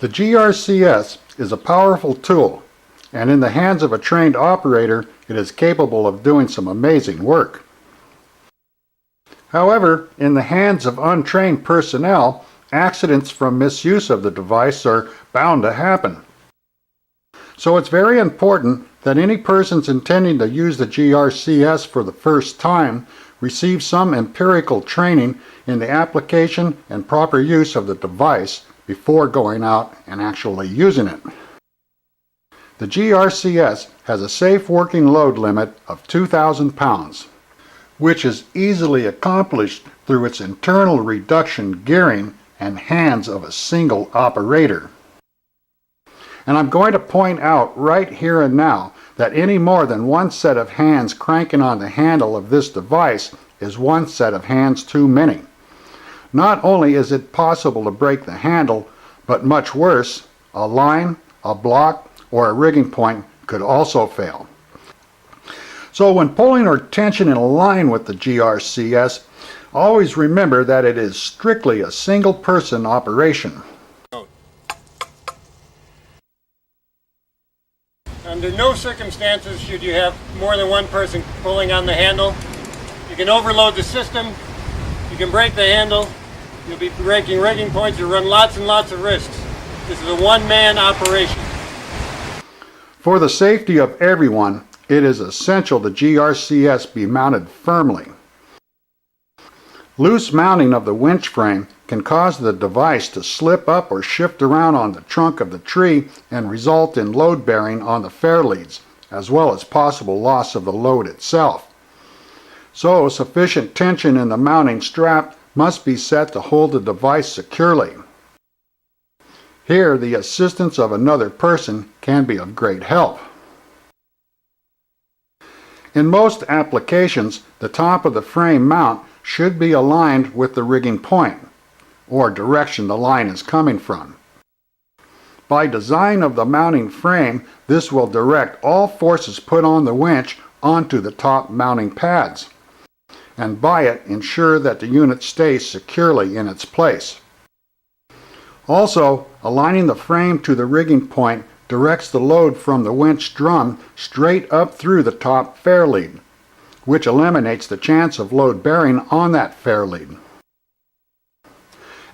The GRCS is a powerful tool, and in the hands of a trained operator, it is capable of doing some amazing work. However, in the hands of untrained personnel, accidents from misuse of the device are bound to happen. So it's very important that any persons intending to use the GRCS for the first time receive some empirical training in the application and proper use of the device before going out and actually using it. The GRCS has a safe working load limit of 2,000 pounds, which is easily accomplished through its internal reduction gearing and hands of a single operator. And I'm going to point out right here and now that any more than one set of hands cranking on the handle of this device is one set of hands too many. Not only is it possible to break the handle, but much worse, a line, a block, or a rigging point could also fail. So when pulling or tension in a line with the GRCS, always remember that it is strictly a single person operation. Under no circumstances should you have more than one person pulling on the handle. You can overload the system, you can break the handle, you'll be breaking rigging points, you'll run lots and lots of risks. This is a one-man operation. For the safety of everyone, it is essential the GRCS be mounted firmly. Loose mounting of the winch frame can cause the device to slip up or shift around on the trunk of the tree and result in load bearing on the fair leads, as well as possible loss of the load itself. So sufficient tension in the mounting strap must be set to hold the device securely. Here, the assistance of another person can be of great help. In most applications, the top of the frame mount should be aligned with the rigging point, or direction the line is coming from. By design of the mounting frame, this will direct all forces put on the winch onto the top mounting pads, and by it ensure that the unit stays securely in its place. Also, aligning the frame to the rigging point directs the load from the winch drum straight up through the top fair lead, which eliminates the chance of load bearing on that fair lead.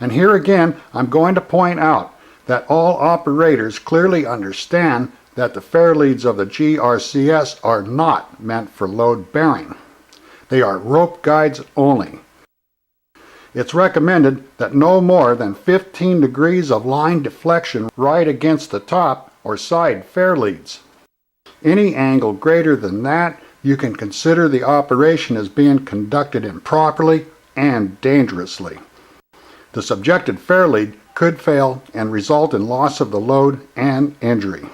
And here again, I'm going to point out that all operators clearly understand that the fair leads of the GRCS are not meant for load bearing. They are rope guides only. It's recommended that no more than 15 degrees of line deflection right against the top or side fair leads. Any angle greater than that, you can consider the operation as being conducted improperly and dangerously. The subjected fair lead could fail and result in loss of the load and injury.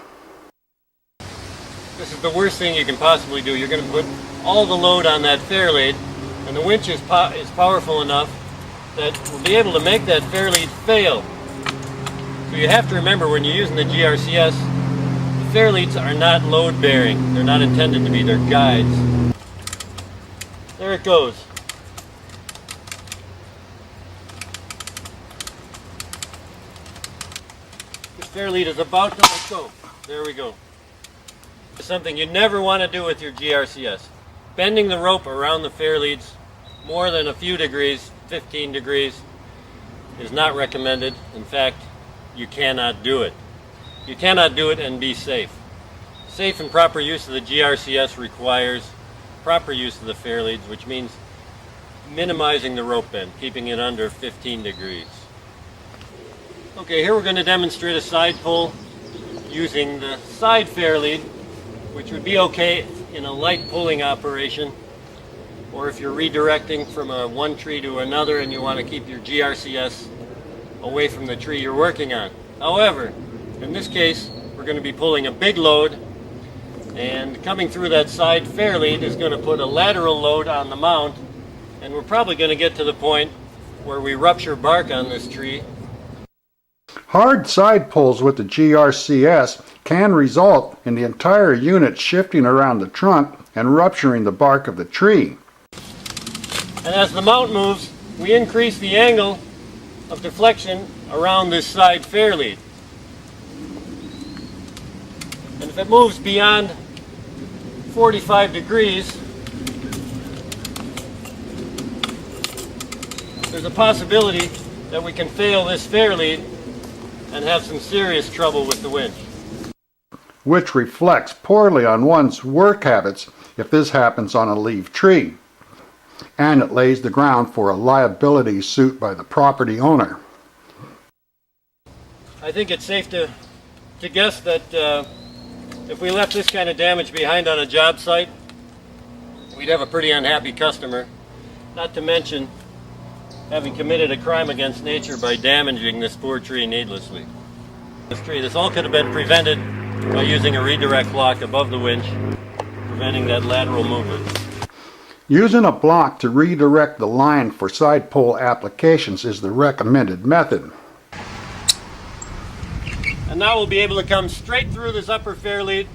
This is the worst thing you can possibly do. You're going to put all the load on that fair lead, and the winch is powerful enough that we'll be able to make that fair lead fail. So you have to remember when you're using the GRCS, the fair leads are not load bearing. They're not intended to be, they're guides. There it goes. This fair lead is about to let go. There we go. It's something you never want to do with your GRCS. Bending the rope around the fair leads more than a few degrees, 15 degrees, is not recommended. In fact, you cannot do it. You cannot do it and be safe. Safe and proper use of the GRCS requires proper use of the fair leads, which means minimizing the rope bend, keeping it under 15 degrees. Okay, here we're going to demonstrate a side pull using the side fair lead, which would be okay in a light pulling operation, or if you're redirecting from one tree to another and you want to keep your GRCS away from the tree you're working on. However, in this case, we're going to be pulling a big load, and coming through that side fair lead is going to put a lateral load on the mount, and we're probably going to get to the point where we rupture bark on this tree. Hard side pulls with the GRCS can result in the entire unit shifting around the trunk and rupturing the bark of the tree. And as the mount moves, we increase the angle of deflection around this side fair lead. And if it moves beyond 45 degrees, there's a possibility that we can fail this fair lead and have some serious trouble with the winch. Which reflects poorly on one's work habits if this happens on a leaf tree, and it lays the ground for a liability suit by the property owner. I think it's safe to guess that if we left this kind of damage behind on a job site, we'd have a pretty unhappy customer, not to mention having committed a crime against nature by damaging this poor tree needlessly. This all could have been prevented by using a redirect block above the winch, preventing that lateral movement. Using a block to redirect the line for side pole applications is the recommended method. And now we'll be able to come straight through this upper fair lead,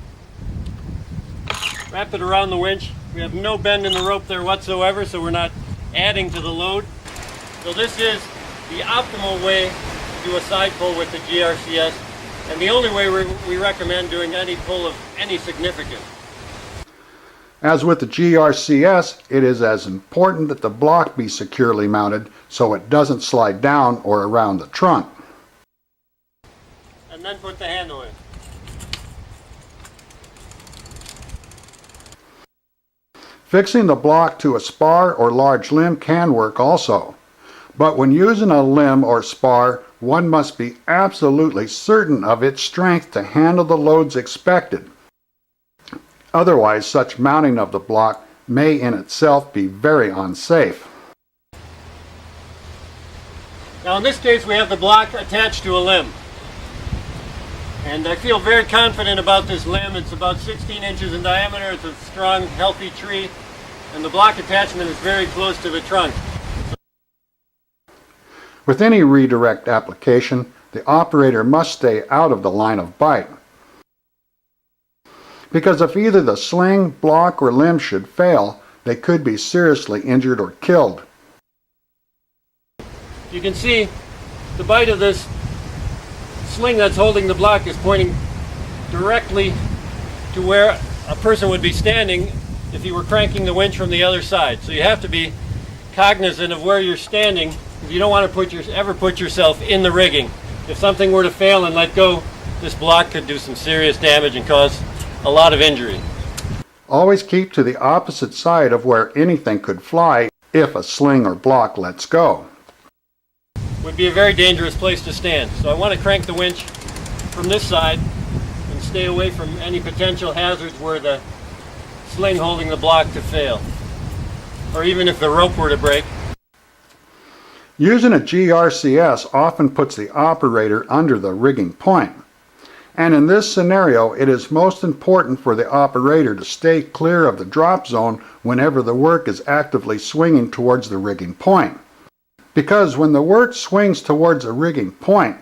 wrap it around the winch. We have no bend in the rope there whatsoever, so we're not adding to the load. So this is the optimal way to do a side pull with the GRCS, and the only way we recommend doing any pull of any significance. As with the GRCS, it is as important that the block be securely mounted so it doesn't slide down or around the trunk. And then put the handle in. Fixing the block to a spar or large limb can work also, but when using a limb or spar, one must be absolutely certain of its strength to handle the loads expected. Otherwise, such mounting of the block may in itself be very unsafe. Now in this case we have the block attached to a limb. And I feel very confident about this limb. It's about 16 inches in diameter. It's a strong, healthy tree. And the block attachment is very close to the trunk. With any redirect application, the operator must stay out of the line of bite. Because if either the sling, block, or limb should fail, they could be seriously injured or killed. You can see the bite of this sling that's holding the block is pointing directly to where a person would be standing if he were cranking the winch from the other side. So you have to be cognizant of where you're standing. You don't want to ever put yourself in the rigging. If something were to fail and let go, this block could do some serious damage and cause a lot of injury. Always keep to the opposite side of where anything could fly if a sling or block lets go. Would be a very dangerous place to stand. So I want to crank the winch from this side and stay away from any potential hazards where the sling holding the block to fail. Or even if the rope were to break. Using a GRCS often puts the operator under the rigging point. And in this scenario, it is most important for the operator to stay clear of the drop zone whenever the work is actively swinging towards the rigging point. Because when the work swings towards a rigging point,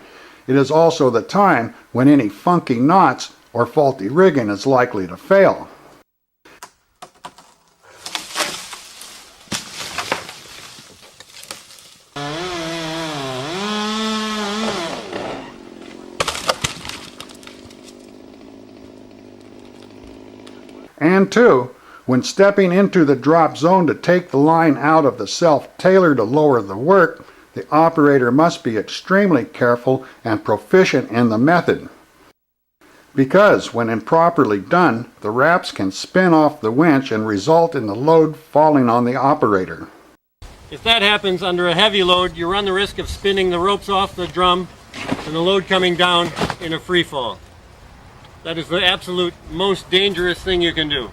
it is also the time when any funky knots or faulty rigging is likely to fail. And two, when stepping into the drop zone to take the line out of the self-tailer to lower the work, the operator must be extremely careful and proficient in the method. Because when improperly done, the wraps can spin off the winch and result in the load falling on the operator. If that happens under a heavy load, you run the risk of spinning the ropes off the drum and the load coming down in a free fall. That is the absolute most dangerous thing you can do.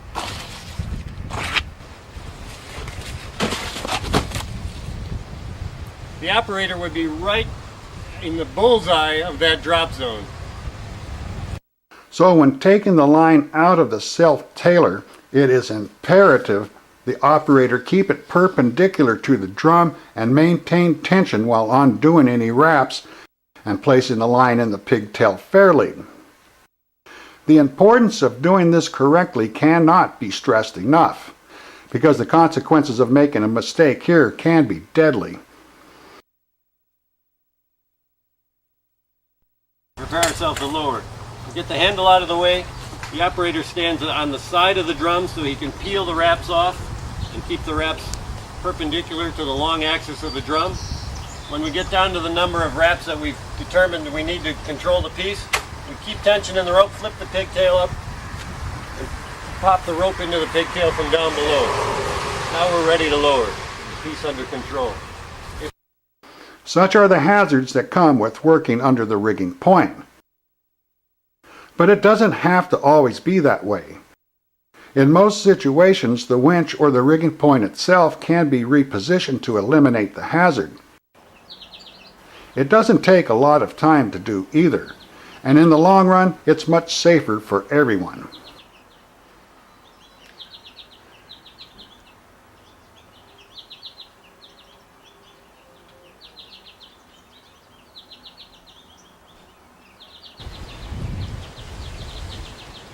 The operator would be right in the bullseye of that drop zone. So when taking the line out of the self-tailer, it is imperative the operator keep it perpendicular to the drum and maintain tension while undoing any wraps and placing the line in the pigtail fairly. The importance of doing this correctly cannot be stressed enough, because the consequences of making a mistake here can be deadly. Prepare ourselves to lower. Get the handle out of the way, The operator stands on the side of the drum so he can peel the wraps off and keep the wraps perpendicular to the long axis of the drum. When we get down to the number of wraps that we've determined we need to control the piece, we keep tension in the rope, flip the pigtail up, and pop the rope into the pigtail from down below. Now we're ready to lower the piece under control. Such are the hazards that come with working under the rigging point. But it doesn't have to always be that way. In most situations, the winch or the rigging point itself can be repositioned to eliminate the hazard. It doesn't take a lot of time to do either, and in the long run, it's much safer for everyone.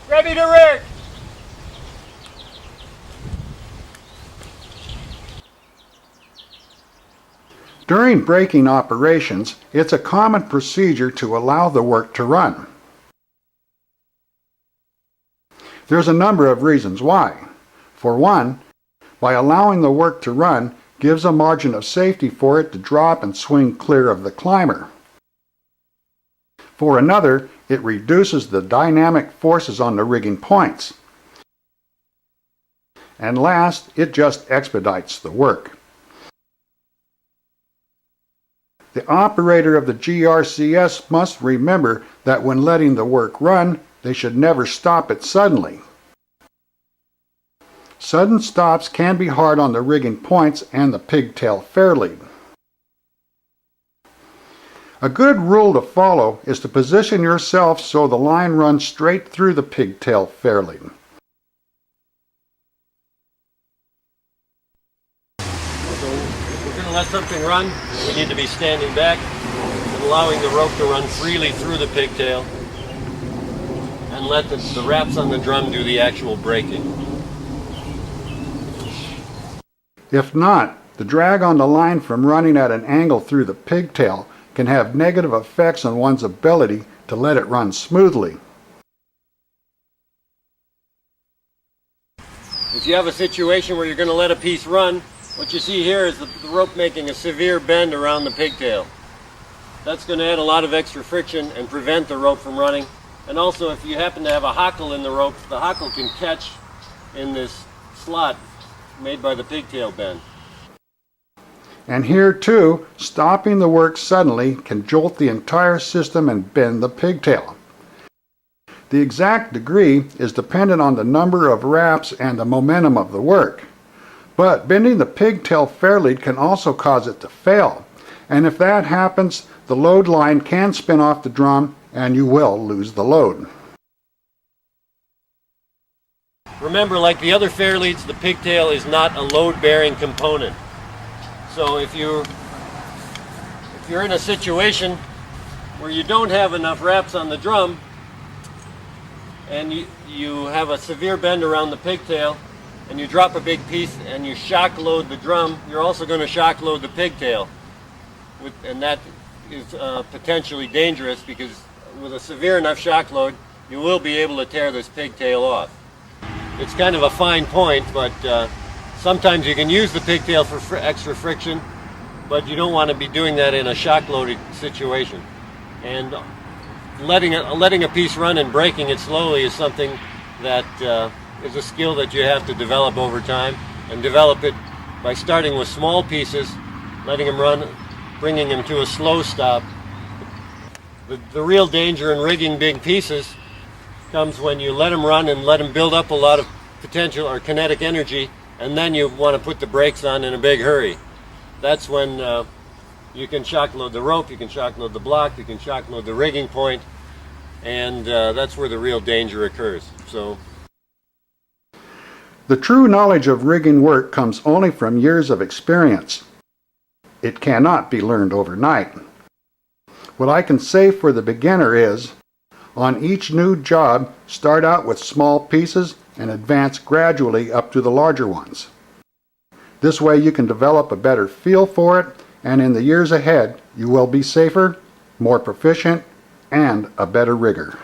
Ready to rig! During braking operations, it's a common procedure to allow the work to run. There's a number of reasons why. For one, by allowing the work to run gives a margin of safety for it to drop and swing clear of the climber. For another, it reduces the dynamic forces on the rigging points. And last, it just expedites the work. The operator of the GRCS must remember that when letting the work run, they should never stop it suddenly. Sudden stops can be hard on the rigging points and the pigtail fairlead. A good rule to follow is to position yourself so the line runs straight through the pigtail fairlead. If we're going to let something run, we need to be standing back and allowing the rope to run freely through the pigtail and let the wraps on the drum do the actual braking. If not, the drag on the line from running at an angle through the pigtail can have negative effects on one's ability to let it run smoothly. If you have a situation where you're going to let a piece run, what you see here is the rope making a severe bend around the pigtail. That's going to add a lot of extra friction and prevent the rope from running. And also, if you happen to have a hackle in the rope, the hackle can catch in this slot made by the pigtail bend. And here too, stopping the work suddenly can jolt the entire system and bend the pigtail. The exact degree is dependent on the number of wraps and the momentum of the work. But bending the pigtail fairlead can also cause it to fail. And if that happens, the load line can spin off the drum and you will lose the load. Remember, like the other fairleads, the pigtail is not a load-bearing component. So if you're in a situation where you don't have enough wraps on the drum and you have a severe bend around the pigtail and you drop a big piece and you shock load the drum, you're also going to shock load the pigtail. And that is potentially dangerous because with a severe enough shock load, you will be able to tear this pigtail off. It's kind of a fine point, but sometimes you can use the pigtail for extra friction, but you don't want to be doing that in a shock-loaded situation. And letting a piece run and breaking it slowly is something that is a skill that you have to develop over time, and develop it by starting with small pieces, letting them run, bringing them to a slow stop. The real danger in rigging big pieces comes when you let them run and let them build up a lot of potential or kinetic energy, and then you want to put the brakes on in a big hurry. That's when you can shock load the rope, you can shock load the block, you can shock load the rigging point, and that's where the real danger occurs. So, the true knowledge of rigging work comes only from years of experience. It cannot be learned overnight. What I can say for the beginner is, on each new job, start out with small pieces and advance gradually up to the larger ones. This way you can develop a better feel for it, and in the years ahead you will be safer, more proficient, and a better rigger.